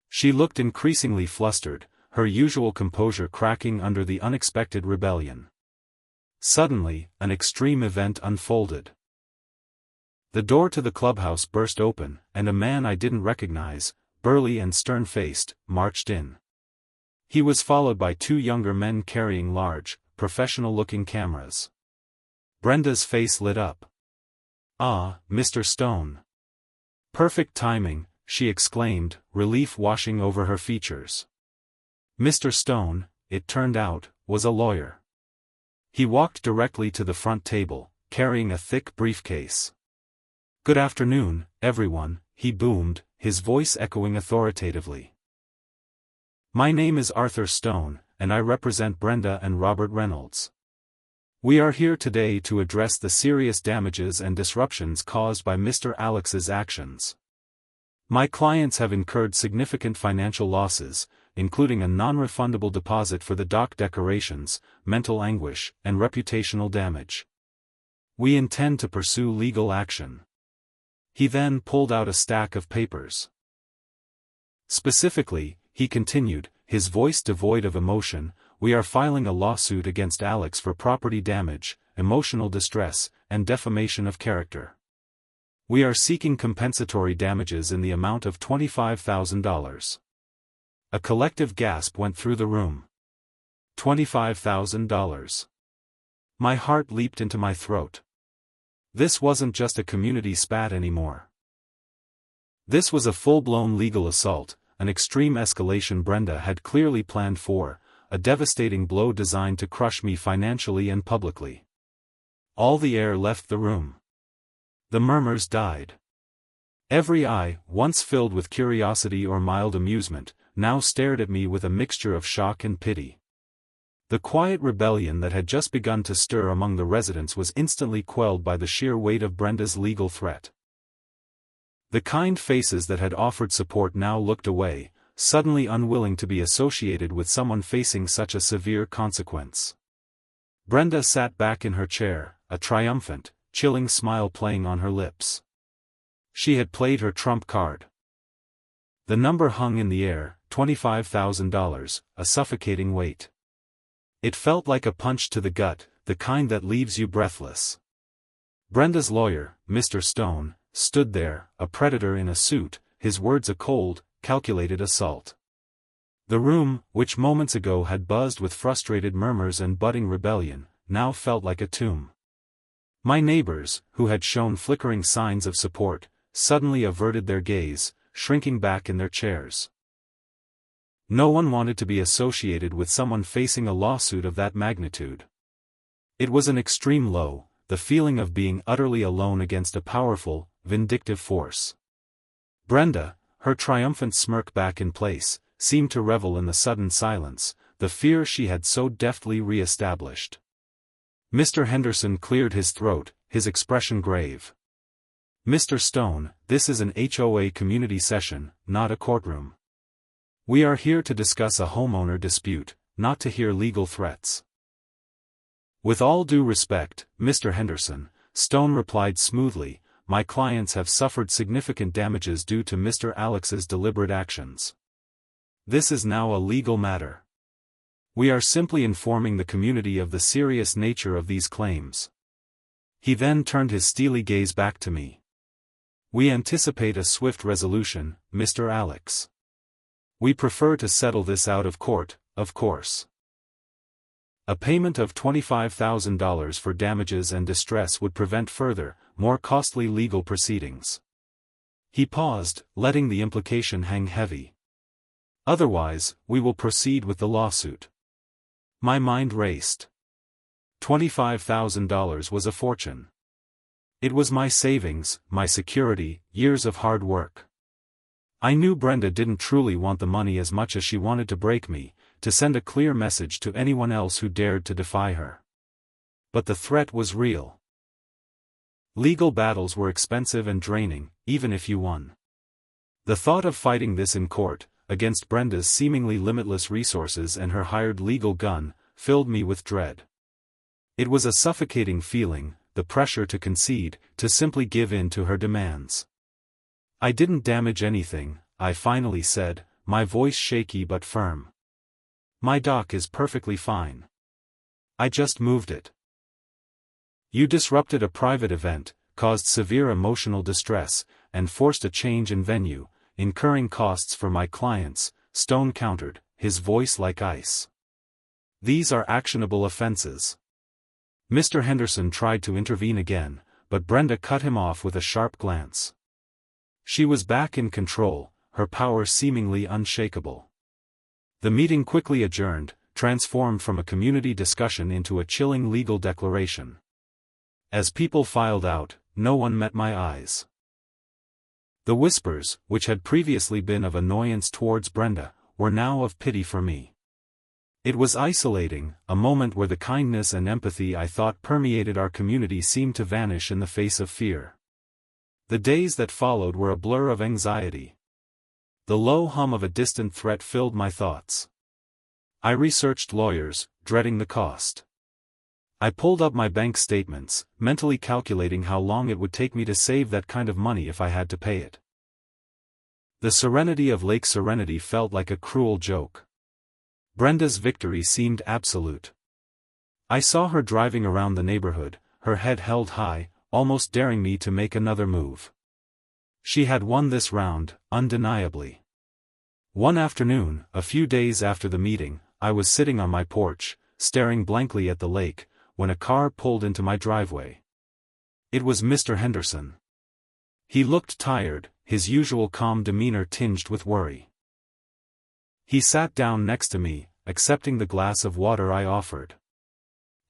She looked increasingly flustered, her usual composure cracking under the unexpected rebellion. Suddenly, an extreme event unfolded. The door to the clubhouse burst open, and a man I didn't recognize, burly and stern-faced, marched in. He was followed by two younger men carrying large, professional-looking cameras. Brenda's face lit up. Ah, Mr. Stone. Perfect timing, she exclaimed, relief washing over her features. Mr. Stone, it turned out, was a lawyer. He walked directly to the front table, carrying a thick briefcase. Good afternoon, everyone, he boomed, his voice echoing authoritatively. My name is Arthur Stone, and I represent Brenda and Robert Reynolds. We are here today to address the serious damages and disruptions caused by Mr. Alex's actions. My clients have incurred significant financial losses, including a non-refundable deposit for the dock decorations, mental anguish, and reputational damage. We intend to pursue legal action. He then pulled out a stack of papers. Specifically, he continued, his voice devoid of emotion, we are filing a lawsuit against Alex for property damage, emotional distress, and defamation of character. We are seeking compensatory damages in the amount of $25,000. A collective gasp went through the room. $25,000. My heart leaped into my throat. This wasn't just a community spat anymore. This was a full-blown legal assault, an extreme escalation Brenda had clearly planned for, a devastating blow designed to crush me financially and publicly. All the air left the room. The murmurs died. Every eye, once filled with curiosity or mild amusement, now stared at me with a mixture of shock and pity. The quiet rebellion that had just begun to stir among the residents was instantly quelled by the sheer weight of Brenda's legal threat. The kind faces that had offered support now looked away, suddenly unwilling to be associated with someone facing such a severe consequence. Brenda sat back in her chair, a triumphant, chilling smile playing on her lips. She had played her trump card. The number hung in the air, $25,000, a suffocating weight. It felt like a punch to the gut, the kind that leaves you breathless. Brenda's lawyer, Mr. Stone, stood there, a predator in a suit, his words a cold, calculated assault. The room, which moments ago had buzzed with frustrated murmurs and budding rebellion, now felt like a tomb. My neighbors, who had shown flickering signs of support, suddenly averted their gaze, shrinking back in their chairs. No one wanted to be associated with someone facing a lawsuit of that magnitude. It was an extreme low, the feeling of being utterly alone against a powerful, vindictive force. Brenda, her triumphant smirk back in place, seemed to revel in the sudden silence, the fear she had so deftly re-established. Mr. Henderson cleared his throat, his expression grave. "Mr. Stone, this is an HOA community session, not a courtroom. We are here to discuss a homeowner dispute, not to hear legal threats." "With all due respect, Mr. Henderson," Stone replied smoothly, "my clients have suffered significant damages due to Mr. Alex's deliberate actions. This is now a legal matter. We are simply informing the community of the serious nature of these claims." He then turned his steely gaze back to me. "We anticipate a swift resolution, Mr. Alex. We prefer to settle this out of court, of course. A payment of $25,000 for damages and distress would prevent further, more costly legal proceedings." He paused, letting the implication hang heavy. "Otherwise, we will proceed with the lawsuit." My mind raced. $25,000 was a fortune. It was my savings, my security, years of hard work. I knew Brenda didn't truly want the money as much as she wanted to break me, to send a clear message to anyone else who dared to defy her. But the threat was real. Legal battles were expensive and draining, even if you won. The thought of fighting this in court, against Brenda's seemingly limitless resources and her hired legal gun, filled me with dread. It was a suffocating feeling, the pressure to concede, to simply give in to her demands. "I didn't damage anything," I finally said, my voice shaky but firm. "My dock is perfectly fine. I just moved it." "You disrupted a private event, caused severe emotional distress, and forced a change in venue, incurring costs for my clients," Stone countered, his voice like ice. "These are actionable offenses." Mr. Henderson tried to intervene again, but Brenda cut him off with a sharp glance. She was back in control, her power seemingly unshakable. The meeting quickly adjourned, transformed from a community discussion into a chilling legal declaration. As people filed out, no one met my eyes. The whispers, which had previously been of annoyance towards Brenda, were now of pity for me. It was isolating, a moment where the kindness and empathy I thought permeated our community seemed to vanish in the face of fear. The days that followed were a blur of anxiety. The low hum of a distant threat filled my thoughts. I researched lawyers, dreading the cost. I pulled up my bank statements, mentally calculating how long it would take me to save that kind of money if I had to pay it. The serenity of Lake Serenity felt like a cruel joke. Brenda's victory seemed absolute. I saw her driving around the neighborhood, her head held high, almost daring me to make another move. She had won this round, undeniably. One afternoon, a few days after the meeting, I was sitting on my porch, staring blankly at the lake, when a car pulled into my driveway. It was Mr. Henderson. He looked tired, his usual calm demeanor tinged with worry. He sat down next to me, accepting the glass of water I offered.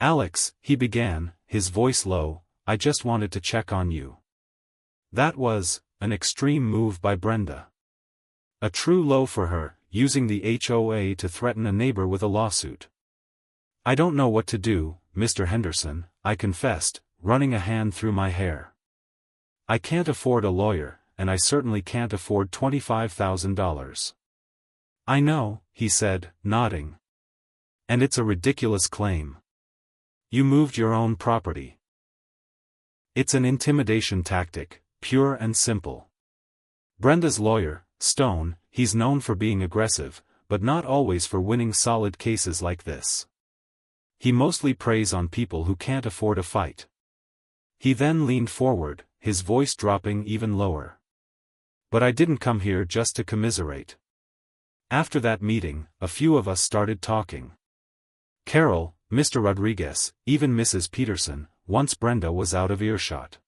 "Alex," he began, his voice low, "I just wanted to check on you." That was an extreme move by Brenda. A true low for her, using the HOA to threaten a neighbor with a lawsuit. "I don't know what to do, Mr. Henderson," I confessed, running a hand through my hair. "I can't afford a lawyer, and I certainly can't afford $25,000. "I know," he said, nodding. "And it's a ridiculous claim. You moved your own property. It's an intimidation tactic, pure and simple. Brenda's lawyer, Stone, he's known for being aggressive, but not always for winning solid cases like this. He mostly preys on people who can't afford a fight." He then leaned forward, his voice dropping even lower. "But I didn't come here just to commiserate." After that meeting, a few of us started talking. Carol, Mr. Rodriguez, even Mrs. Peterson, once Brenda was out of earshot.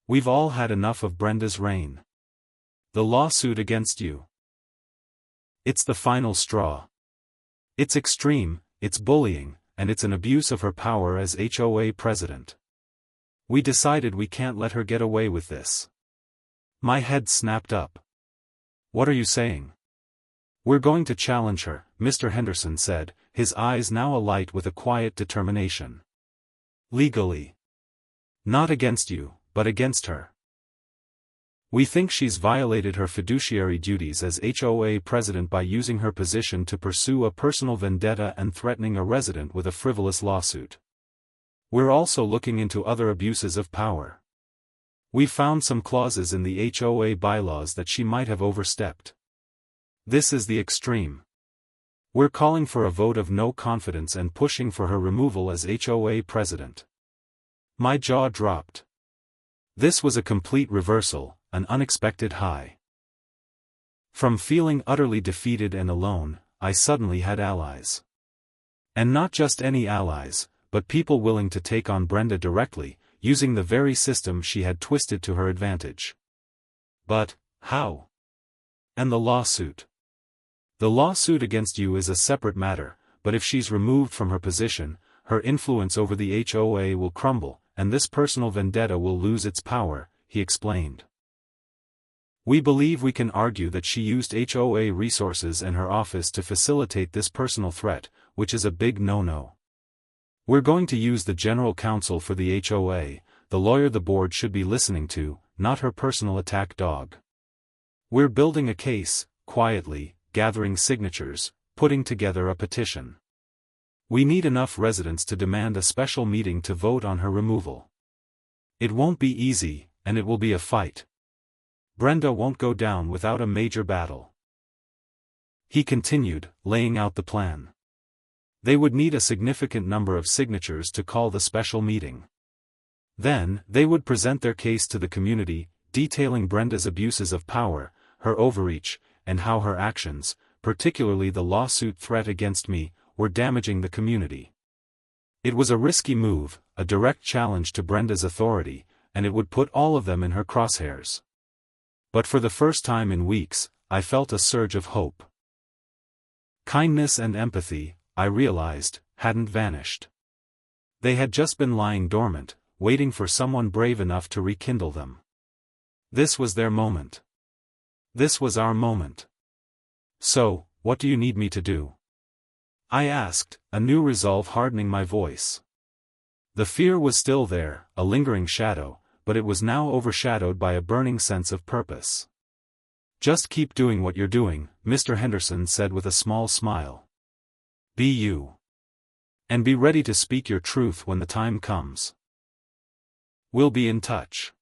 "We've all had enough of Brenda's reign. The lawsuit against you. It's the final straw. It's extreme, it's bullying, and it's an abuse of her power as HOA president. We decided we can't let her get away with this." My head snapped up. "What are you saying?" "We're going to challenge her," Mr. Henderson said, his eyes now alight with a quiet determination. "Legally. Not against you, but against her. We think she's violated her fiduciary duties as HOA president by using her position to pursue a personal vendetta and threatening a resident with a frivolous lawsuit. We're also looking into other abuses of power. We've found some clauses in the HOA bylaws that she might have overstepped. This is the extreme. We're calling for a vote of no confidence and pushing for her removal as HOA president." My jaw dropped. This was a complete reversal, an unexpected high. From feeling utterly defeated and alone, I suddenly had allies. And not just any allies, but people willing to take on Brenda directly, using the very system she had twisted to her advantage. But, how? And the lawsuit? "The lawsuit against you is a separate matter, but if she's removed from her position, her influence over the HOA will crumble, and this personal vendetta will lose its power," he explained. "We believe we can argue that she used HOA resources and her office to facilitate this personal threat, which is a big no-no. We're going to use the general counsel for the HOA, the lawyer the board should be listening to, not her personal attack dog. We're building a case, quietly, gathering signatures, putting together a petition. We need enough residents to demand a special meeting to vote on her removal. It won't be easy, and it will be a fight. Brenda won't go down without a major battle." He continued, laying out the plan. They would need a significant number of signatures to call the special meeting. Then, they would present their case to the community, detailing Brenda's abuses of power, her overreach, and how her actions, particularly the lawsuit threat against me, were damaging the community. It was a risky move, a direct challenge to Brenda's authority, and it would put all of them in her crosshairs. But for the first time in weeks, I felt a surge of hope. Kindness and empathy, I realized, hadn't vanished. They had just been lying dormant, waiting for someone brave enough to rekindle them. This was their moment. This was our moment. "So, what do you need me to do?" I asked, a new resolve hardening my voice. The fear was still there, a lingering shadow, but it was now overshadowed by a burning sense of purpose. "Just keep doing what you're doing," Mr. Henderson said with a small smile. "Be you. And be ready to speak your truth when the time comes. We'll be in touch.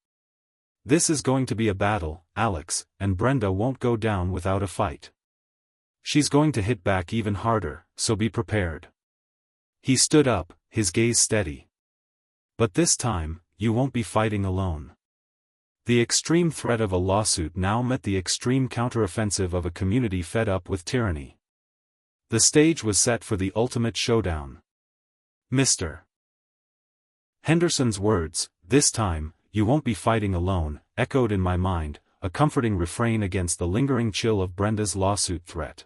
This is going to be a battle, Alex, and Brenda won't go down without a fight. She's going to hit back even harder, so be prepared." He stood up, his gaze steady. "But this time, you won't be fighting alone." The extreme threat of a lawsuit now met the extreme counteroffensive of a community fed up with tyranny. The stage was set for the ultimate showdown. Mr. Henderson's words, "This time, you won't be fighting alone," echoed in my mind, a comforting refrain against the lingering chill of Brenda's lawsuit threat.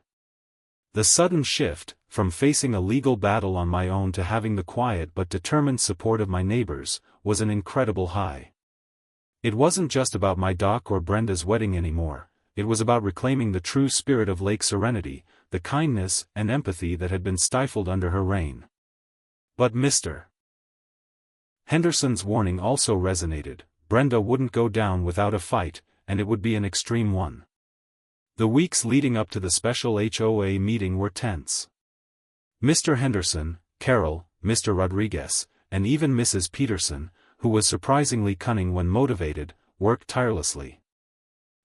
The sudden shift, from facing a legal battle on my own to having the quiet but determined support of my neighbors, was an incredible high. It wasn't just about my dock or Brenda's wedding anymore, it was about reclaiming the true spirit of Lake Serenity, the kindness and empathy that had been stifled under her reign. But Mr. Henderson's warning also resonated. Brenda wouldn't go down without a fight, and it would be an extreme one. The weeks leading up to the special HOA meeting were tense. Mr. Henderson, Carol, Mr. Rodriguez, and even Mrs. Peterson, who was surprisingly cunning when motivated, worked tirelessly.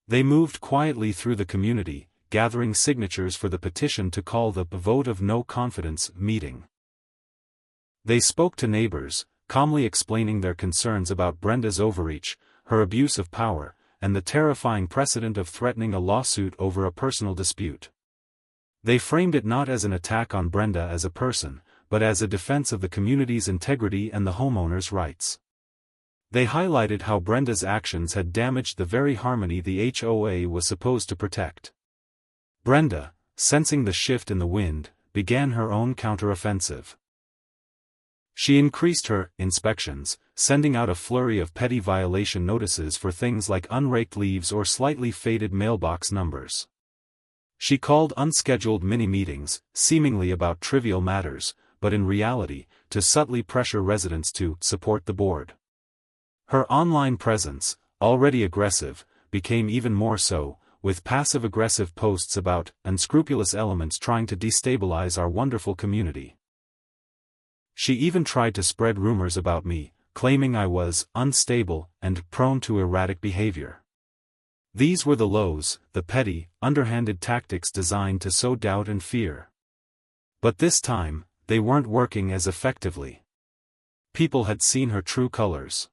They moved quietly through the community, gathering signatures for the petition to call the vote of no confidence meeting. They spoke to neighbors, calmly explaining their concerns about Brenda's overreach, her abuse of power, and the terrifying precedent of threatening a lawsuit over a personal dispute. They framed it not as an attack on Brenda as a person, but as a defense of the community's integrity and the homeowners' rights. They highlighted how Brenda's actions had damaged the very harmony the HOA was supposed to protect. Brenda, sensing the shift in the wind, began her own counteroffensive. She increased her inspections, sending out a flurry of petty violation notices for things like unraked leaves or slightly faded mailbox numbers. She called unscheduled mini-meetings, seemingly about trivial matters, but in reality, to subtly pressure residents to support the board. Her online presence, already aggressive, became even more so, with passive-aggressive posts about unscrupulous elements trying to destabilize our wonderful community. She even tried to spread rumors about me, claiming I was unstable and prone to erratic behavior. These were the lows, the petty, underhanded tactics designed to sow doubt and fear. But this time, they weren't working as effectively. People had seen her true colors.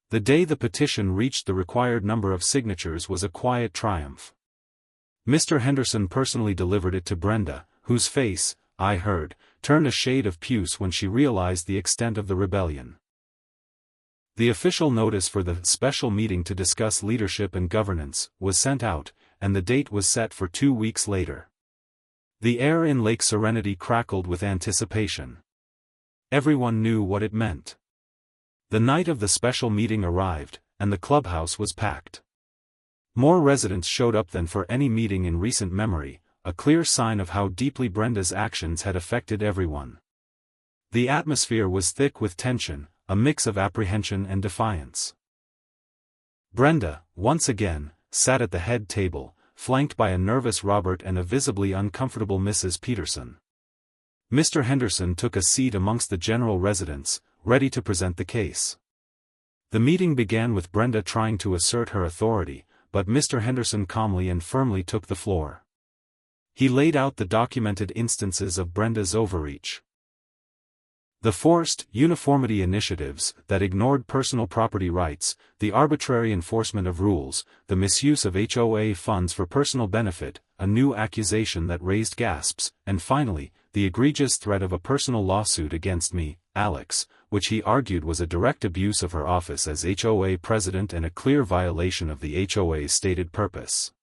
The day the petition reached the required number of signatures was a quiet triumph. Mr. Henderson personally delivered it to Brenda, whose face, I heard, turned a shade of puce when she realized the extent of the rebellion. The official notice for the special meeting to discuss leadership and governance was sent out, and the date was set for 2 weeks later. The air in Lake Serenity crackled with anticipation. Everyone knew what it meant. The night of the special meeting arrived, and the clubhouse was packed. More residents showed up than for any meeting in recent memory, a clear sign of how deeply Brenda's actions had affected everyone. The atmosphere was thick with tension, a mix of apprehension and defiance. Brenda, once again, sat at the head table, flanked by a nervous Robert and a visibly uncomfortable Mrs. Peterson. Mr. Henderson took a seat amongst the general residents, ready to present the case. The meeting began with Brenda trying to assert her authority, but Mr. Henderson calmly and firmly took the floor. He laid out the documented instances of Brenda's overreach. The forced uniformity initiatives that ignored personal property rights, the arbitrary enforcement of rules, the misuse of HOA funds for personal benefit, a new accusation that raised gasps, and finally, the egregious threat of a personal lawsuit against me, Alex, which he argued was a direct abuse of her office as HOA president and a clear violation of the HOA's stated purpose.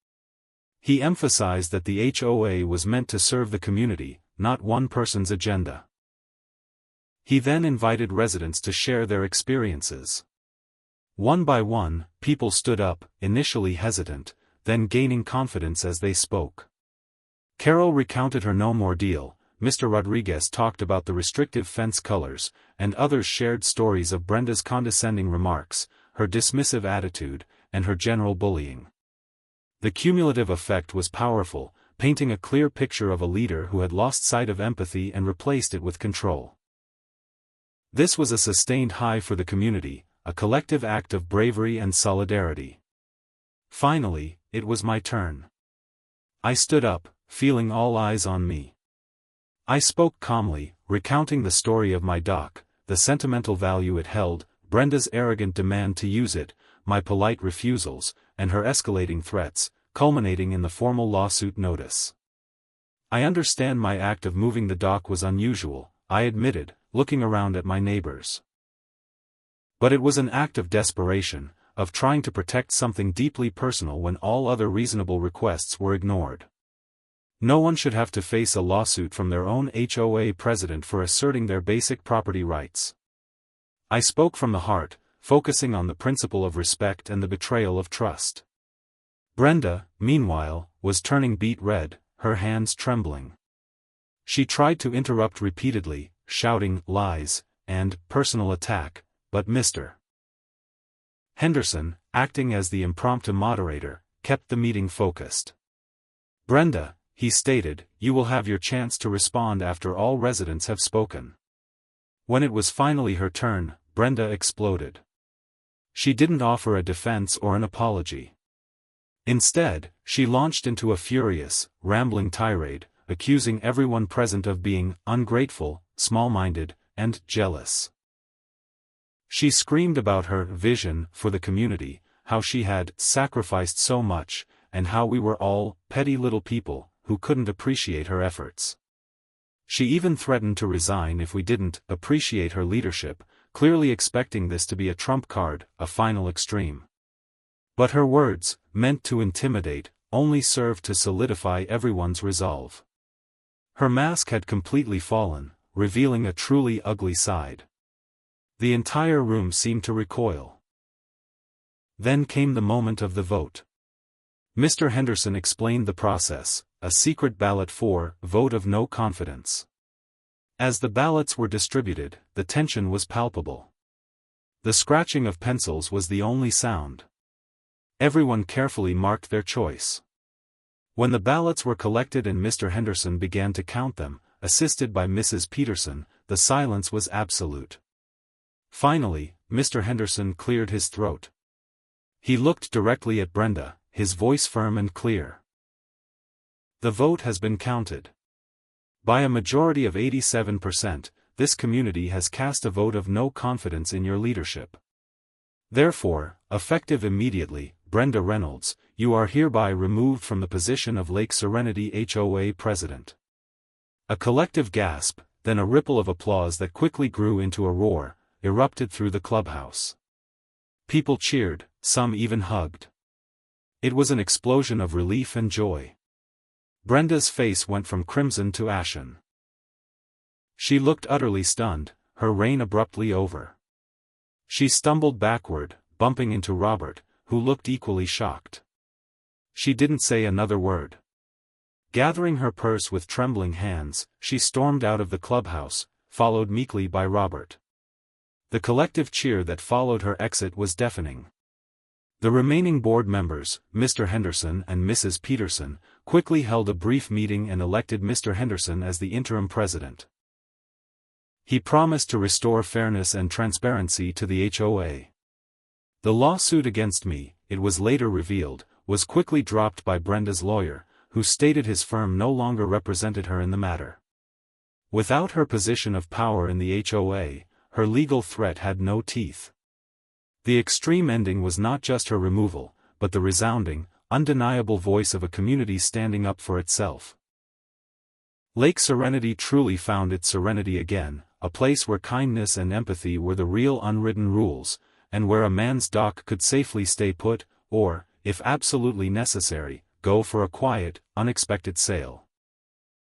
He emphasized that the HOA was meant to serve the community, not one person's agenda. He then invited residents to share their experiences. One by one, people stood up, initially hesitant, then gaining confidence as they spoke. Carol recounted her no more deal, Mr. Rodriguez talked about the restrictive fence colors, and others shared stories of Brenda's condescending remarks, her dismissive attitude, and her general bullying. The cumulative effect was powerful, painting a clear picture of a leader who had lost sight of empathy and replaced it with control. This was a sustained high for the community, a collective act of bravery and solidarity. Finally, it was my turn. I stood up, feeling all eyes on me. I spoke calmly, recounting the story of my dock, the sentimental value it held, Brenda's arrogant demand to use it, my polite refusals, and her escalating threats, culminating in the formal lawsuit notice. I understand my act of moving the dock was unusual, I admitted, looking around at my neighbors. But it was an act of desperation, of trying to protect something deeply personal when all other reasonable requests were ignored. No one should have to face a lawsuit from their own HOA president for asserting their basic property rights. I spoke from the heart, focusing on the principle of respect and the betrayal of trust. Brenda, meanwhile, was turning beet red, her hands trembling. She tried to interrupt repeatedly, shouting lies and personal attack, but Mr. Henderson, acting as the impromptu moderator, kept the meeting focused. Brenda, he stated, you will have your chance to respond after all residents have spoken. When it was finally her turn, Brenda exploded. She didn't offer a defense or an apology. Instead, she launched into a furious, rambling tirade, accusing everyone present of being ungrateful, small-minded, and jealous. She screamed about her vision for the community, how she had sacrificed so much, and how we were all petty little people who couldn't appreciate her efforts. She even threatened to resign if we didn't appreciate her leadership, clearly expecting this to be a trump card, a final extreme. But her words, meant to intimidate, only served to solidify everyone's resolve. Her mask had completely fallen, revealing a truly ugly side. The entire room seemed to recoil. Then came the moment of the vote. Mr. Henderson explained the process, a secret ballot for vote of no confidence. As the ballots were distributed, the tension was palpable. The scratching of pencils was the only sound. Everyone carefully marked their choice. When the ballots were collected and Mr. Henderson began to count them, assisted by Mrs. Peterson, the silence was absolute. Finally, Mr. Henderson cleared his throat. He looked directly at Brenda, his voice firm and clear. The vote has been counted. By a majority of 87%, this community has cast a vote of no confidence in your leadership. Therefore, effective immediately, Brenda Reynolds, you are hereby removed from the position of Lake Serenity HOA President. A collective gasp, then a ripple of applause that quickly grew into a roar, erupted through the clubhouse. People cheered, some even hugged. It was an explosion of relief and joy. Brenda's face went from crimson to ashen. She looked utterly stunned, her reign abruptly over. She stumbled backward, bumping into Robert, who looked equally shocked. She didn't say another word. Gathering her purse with trembling hands, she stormed out of the clubhouse, followed meekly by Robert. The collective cheer that followed her exit was deafening. The remaining board members, Mr. Henderson and Mrs. Peterson, quickly held a brief meeting and elected Mr. Henderson as the interim president. He promised to restore fairness and transparency to the HOA. The lawsuit against me, it was later revealed, was quickly dropped by Brenda's lawyer, who stated his firm no longer represented her in the matter. Without her position of power in the HOA, her legal threat had no teeth. The extreme ending was not just her removal, but the resounding, undeniable voice of a community standing up for itself. Lake Serenity truly found its serenity again, a place where kindness and empathy were the real unwritten rules, and where a man's dock could safely stay put, or, if absolutely necessary, go for a quiet, unexpected sail.